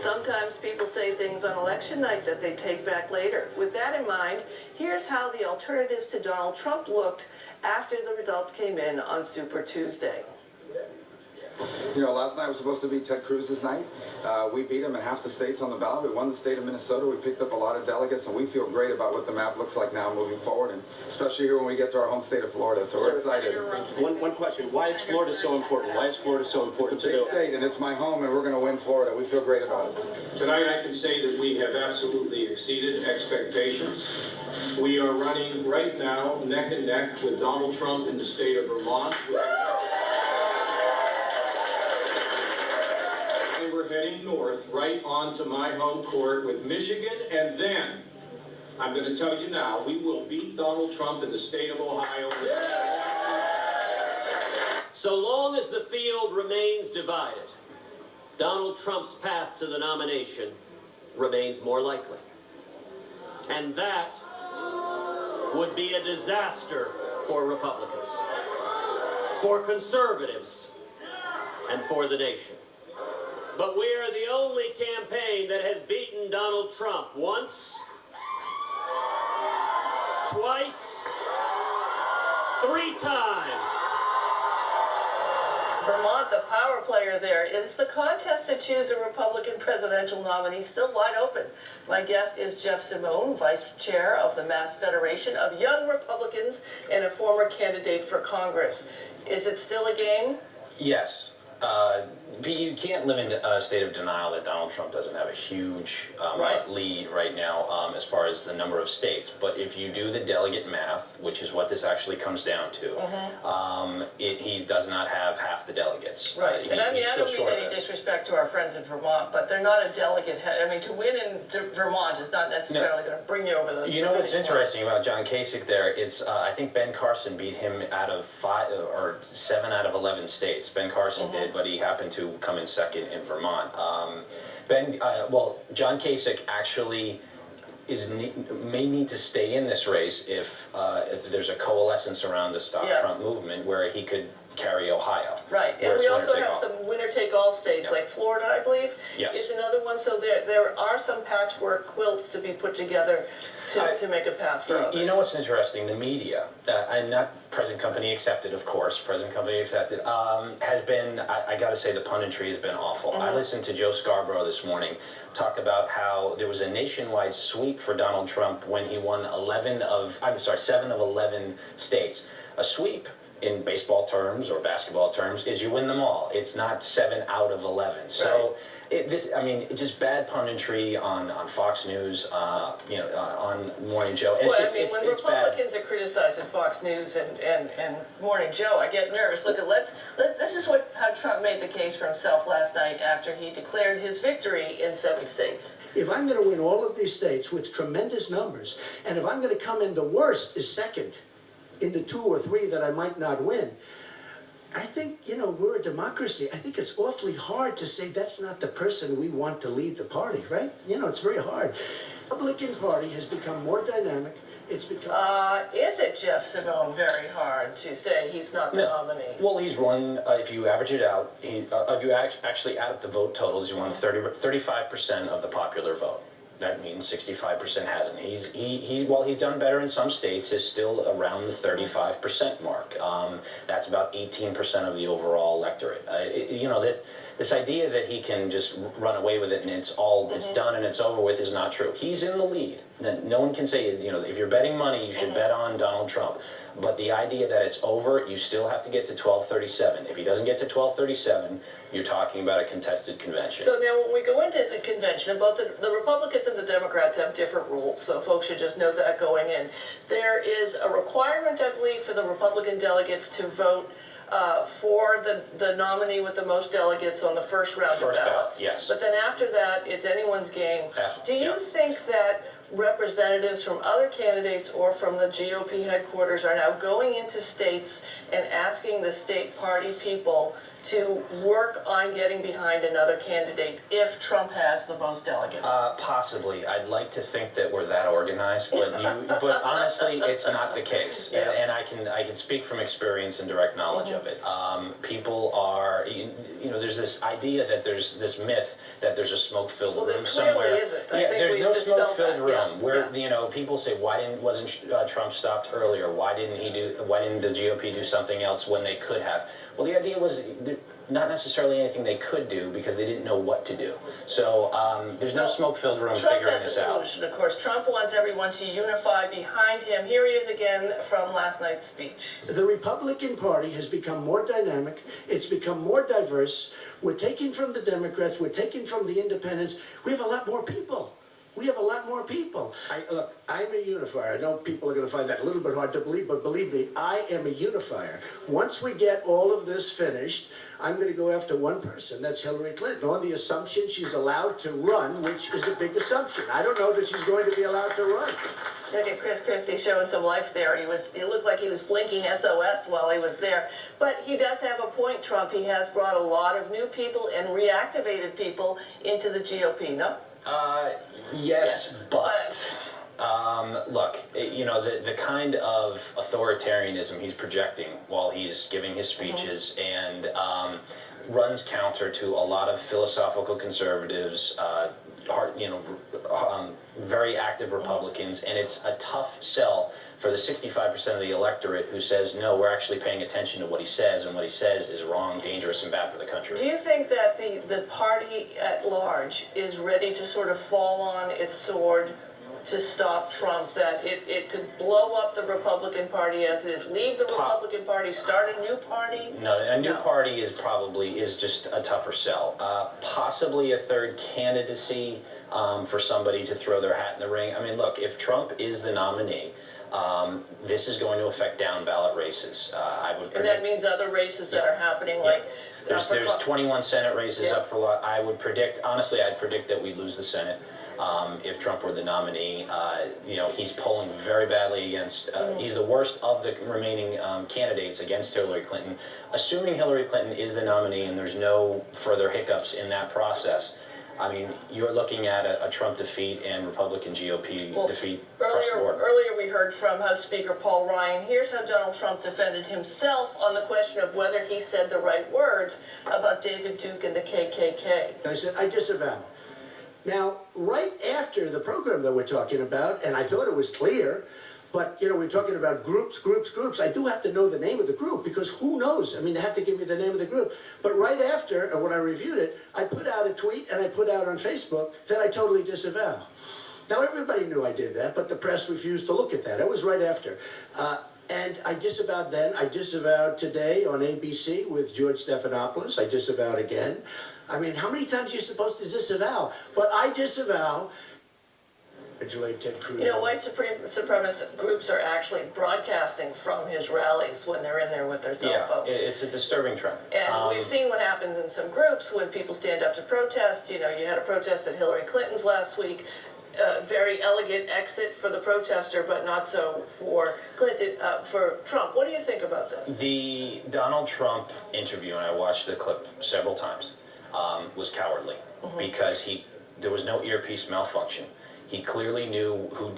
Sometimes people say things on election night that they take back later. With that in mind, here's how the alternatives to Donald Trump looked after the results came in on Super Tuesday. You know, last night was supposed to be Ted Cruz's night. We beat him in half the states on the ballot. We won the state of Minnesota. We picked up a lot of delegates, and we feel great about what the map looks like now moving forward, and especially here when we get to our home state of Florida. So we're excited. One question. Why is Florida so important? Why is Florida so important to you? It's a big state, and it's my home, and we're going to win Florida. We feel great about it. Tonight I can say that we have absolutely exceeded expectations. We are running right now neck and neck with Donald Trump in the state of Vermont. We're heading north right onto my home court with Michigan, and then I'm going to tell you now, we will beat Donald Trump in the state of Ohio. So long as the field remains divided, Donald Trump's path to the nomination remains more likely. And that would be a disaster for Republicans, for conservatives, and for the nation. But we are the only campaign that has beaten Donald Trump once, twice, 3 times. Vermont, the power player there. Is the contest to choose a Republican presidential nominee still wide open? My guest is Jeff Simone, Vice Chair of the Mass Federation of Young Republicans and a former candidate for Congress. Is it still a game? Yes. But you can't live in a state of denial that Donald Trump doesn't have a huge lead right now as far as the number of states. But if you do the delegate math, which is what this actually comes down to, he does not have half the delegates. Right. And I mean, I don't mean any disrespect to our friends in Vermont, but they're not a delegate. I mean, to win in Vermont is not necessarily going to bring you over the You know what's interesting about John Kasich there? It's I think Ben Carson beat him out of 5 or 7 out of 11 states. Ben Carson did, but he happened to come in second in Vermont. John Kasich actually may need to stay in this race if there's a coalescence around the Stop Trump movement where he could carry Ohio. Right, and we also have some winner-take-all states, like Florida, I believe, is another one. So there are some patchwork quilts to be put together to make a path for others. You know what's interesting? The media, and not present company accepted, of course, present company accepted, has been, I got to say, the punditry has been awful. I listened to Joe Scarborough this morning talk about how there was a nationwide sweep for Donald Trump when he won 7 of 11 states. A sweep, in baseball terms or basketball terms, is you win them all. It's not 7 out of 11. So it's just bad punditry on Fox News, on Morning Joe. When Republicans are criticizing Fox News and Morning Joe, I get nervous. Look, this is how Trump made the case for himself last night after he declared his victory in 7 states. If I'm going to win all of these states with tremendous numbers, and if I'm going to come in the worst is second, in the 2 or 3 that I might not win, I think, we're a democracy. I think it's awfully hard to say that's not the person we want to lead the party, right? It's very hard. The Republican Party has become more dynamic. It's become... Is it, Jeff Simone, very hard to say he's not the nominee? Well, he's won, if you average it out, if you actually add up the vote totals, he won 35% of the popular vote. That means 65% hasn't. While he's done better in some states, is still around the 35% mark. That's about 18% of the overall electorate. This idea that he can just run away with it and it's done and it's over with is not true. He's in the lead. No one can say, if you're betting money, you should bet on Donald Trump. But the idea that it's over, you still have to get to 1237. If he doesn't get to 1237, you're talking about a contested convention. So now when we go into the convention, both the Republicans and the Democrats have different rules, so folks should just know that going in. There is a requirement, I believe, for the Republican delegates to vote for the nominee with the most delegates on the first round of ballots. Yes. But then after that, it's anyone's game. Do you think that representatives from other candidates or from the GOP headquarters are now going into states and asking the state party people to work on getting behind another candidate if Trump has the most delegates? Possibly. I'd like to think that we're that organized, but honestly, it's not the case. Yeah. And I can speak from experience and direct knowledge of it. People are, there's this idea that there's this myth that there's a smoke-filled Well, there room clearly somewhere. isn't. I Yeah, think there's we've no dispelled smoke-filled that. room. Yeah. Where people say, wasn't Trump stopped earlier? Why didn't the GOP do something else when they could have? Well, the idea was not necessarily anything they could do because they didn't know what to do. So there's no Well, smoke-filled room Trump figuring has a this out. solution, of course. Trump wants everyone to unify behind him. Here he is again from last night's speech. The Republican Party has become more dynamic. It's become more diverse. We're taking from the Democrats. We're taking from the independents. We have a lot more people. We have a lot more people. Look, I'm a unifier. I know people are going to find that a little bit hard to believe, but believe me, I am a unifier. Once we get all of this finished, I'm going to go after one person. That's Hillary Clinton, on the assumption she's allowed to run, which is a big assumption. I don't know that she's going to be allowed to run. Look at Chris Christie showing some life there. He looked like he was blinking SOS while he was there. But he does have a point, Trump. He has brought a lot of new people and reactivated people into the GOP, no? Yes, but look, the kind of authoritarianism he's projecting while he's giving his speeches and runs counter to a lot of philosophical conservatives, very active Republicans, and it's a tough sell for the 65% of the electorate who says, no, we're actually paying attention to what he says, and what he says is wrong, dangerous, and bad for the country. Do you think that the party at large is ready to sort of fall on its sword to stop Trump, that it could blow up the Republican Party as it is, leave the Republican Party, start a new party? No, a new party is just a tougher sell. Possibly a third candidacy for somebody to throw their hat in the ring. I mean, look, if Trump is the nominee, this is going to affect down ballot races. I would predict, And that means other races that are happening, like... There's 21 Senate races up for lot. I would predict, honestly, I'd predict that we lose the Senate if Trump were the nominee. He's polling very badly against, he's the worst of the remaining candidates against Hillary Clinton. Assuming Hillary Clinton is the nominee and there's no further hiccups in that process, I mean, you're looking at a Trump defeat and Republican GOP defeat across the board. Earlier we heard from House Speaker Paul Ryan. Here's how Donald Trump defended himself on the question of whether he said the right words about David Duke and the KKK. I said, I disavow. Now, right after the program that we're talking about, and I thought it was clear, but, we're talking about groups. I do have to know the name of the group, because who knows? I mean, they have to give me the name of the group. But right after, and when I reviewed it, I put out a tweet, and I put out on Facebook that I totally disavow. Now, everybody knew I did that, but the press refused to look at that. It was right after. And I disavowed then. I disavowed today on ABC with George Stephanopoulos. I disavowed again. I mean, how many times are you supposed to disavow? But I disavow. Ted Cruz. White supremacist groups are actually broadcasting from his rallies when they're in there with their cell phones. It's a disturbing trend. And we've seen what happens in some groups when people stand up to protest. You had a protest at Hillary Clinton's last week. Very elegant exit for the protester, but not so for Clinton, for Trump. What do you think about this? The Donald Trump interview, and I watched the clip several times, was cowardly because there was no earpiece malfunction. He clearly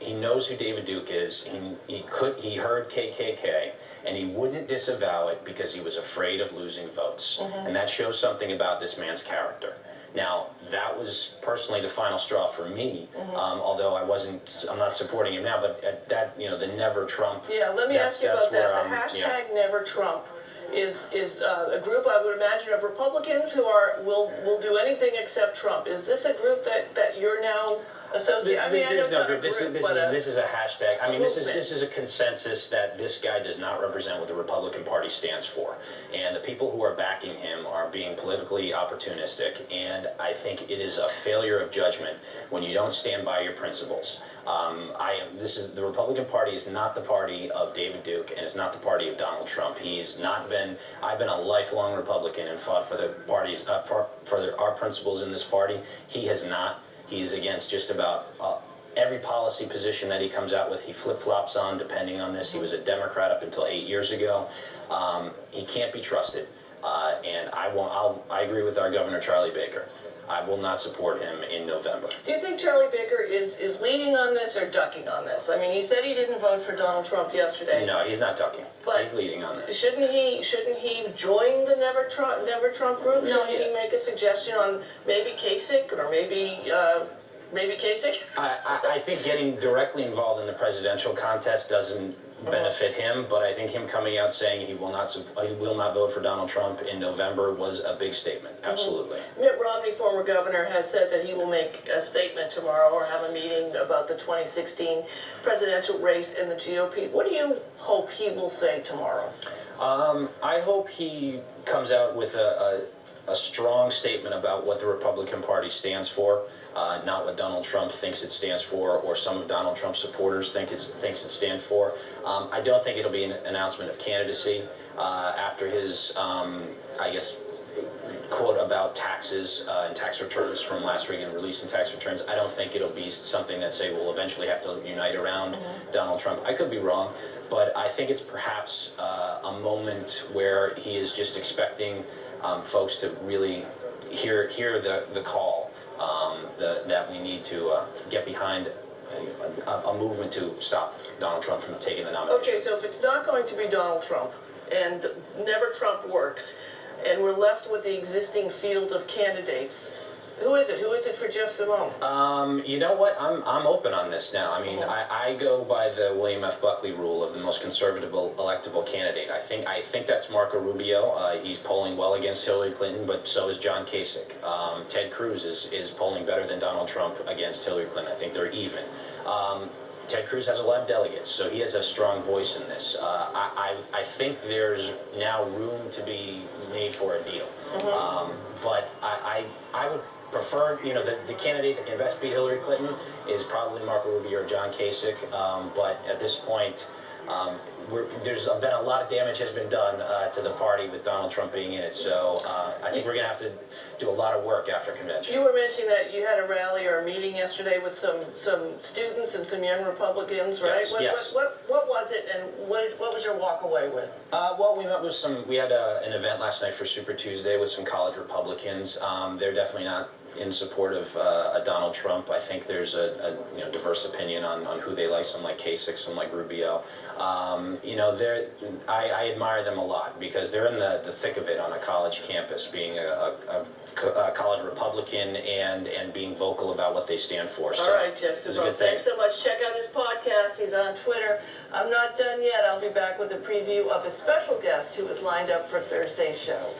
he knows who David Duke is. He heard KKK, and he wouldn't disavow it because he was afraid of losing votes. And that shows something about this man's character. Now, that was personally the final straw for me, although I'm not supporting him now, but the Never Trump. Yeah, let me ask you about that. The hashtag Never Trump is a group, I would imagine, of Republicans who will do anything except Trump. Is this a group that you're now associated? I mean, I know it's not a group, this is a hashtag. I mean, this is a consensus that this guy does not represent what the Republican Party stands for, and the people who are backing him are being politically opportunistic. And I think it is a failure of judgment when you don't stand by your principles. The Republican Party is not the party of David Duke, and it's not the party of Donald Trump. I've been a lifelong Republican and fought for the parties, for our principles in this party. He has not. He's against just about every policy position that he comes out with. He flip-flops on depending on this. He was a Democrat up until 8 years ago. He can't be trusted. And I agree with our Governor Charlie Baker. I will not support him in November. Do you think Charlie Baker is leading on this or ducking on this? I mean, he said he didn't vote for Donald Trump yesterday. No, he's not ducking. But he's leading on this. Shouldn't he join the Never Trump group? No, Shouldn't he make a suggestion on maybe Kasich or maybe Kasich? I think getting directly involved in the presidential contest doesn't benefit him, but I think him coming out saying he will not vote for Donald Trump in November was a big statement. Absolutely. Mitt Romney, former governor, has said that he will make a statement tomorrow or have a meeting about the 2016 presidential race in the GOP. What do you hope he will say tomorrow? I hope he comes out with a strong statement about what the Republican Party stands for, not what Donald Trump thinks it stands for, or some of Donald Trump's supporters thinks it stands for. I don't think it'll be an announcement of candidacy after his, I guess, quote about taxes and tax returns from last week and releasing tax returns. I don't think it'll be something that say we'll eventually have to unite around Donald Trump. I could be wrong, but I think it's perhaps a moment where he is just expecting folks to really hear the call that we need to get behind a movement to stop Donald Trump from taking the nomination. Okay, so if it's not going to be Donald Trump and Never Trump works, and we're left with the existing field of candidates, who is it? Who is it for Jeff Simone? You know what? I'm open on this now. I mean, I go by the William F. Buckley rule of the most conservative electable candidate. I think that's Marco Rubio. He's polling well against Hillary Clinton, but so is John Kasich. Ted Cruz is polling better than Donald Trump against Hillary Clinton. I think they're even. Ted Cruz has a lot of delegates, so he has a strong voice in this. I think there's now room to be made for a deal. But I would prefer, the candidate that can best beat Hillary Clinton is probably Marco Rubio or John Kasich. But at this point, there's been a lot of damage has been done to the party with Donald Trump being in it. So I think we're going to have to do a lot of work after convention. You were mentioning that you had a rally or a meeting yesterday with some students and some young Republicans, right? Yes. What was it, and what was your walk away with? Well, we met with we had an event last night for Super Tuesday with some college Republicans. They're definitely not in support of Donald Trump. I think there's a diverse opinion on who they like. Some like Kasich, some like Rubio. I admire them a lot because they're in the thick of it on a college campus, being a college Republican and being vocal about what they stand for. So all right, Jeff Simone, thanks so much. Check out his podcast. He's on Twitter. I'm not done yet. I'll be back with a preview of a special guest who is lined up for Thursday's show.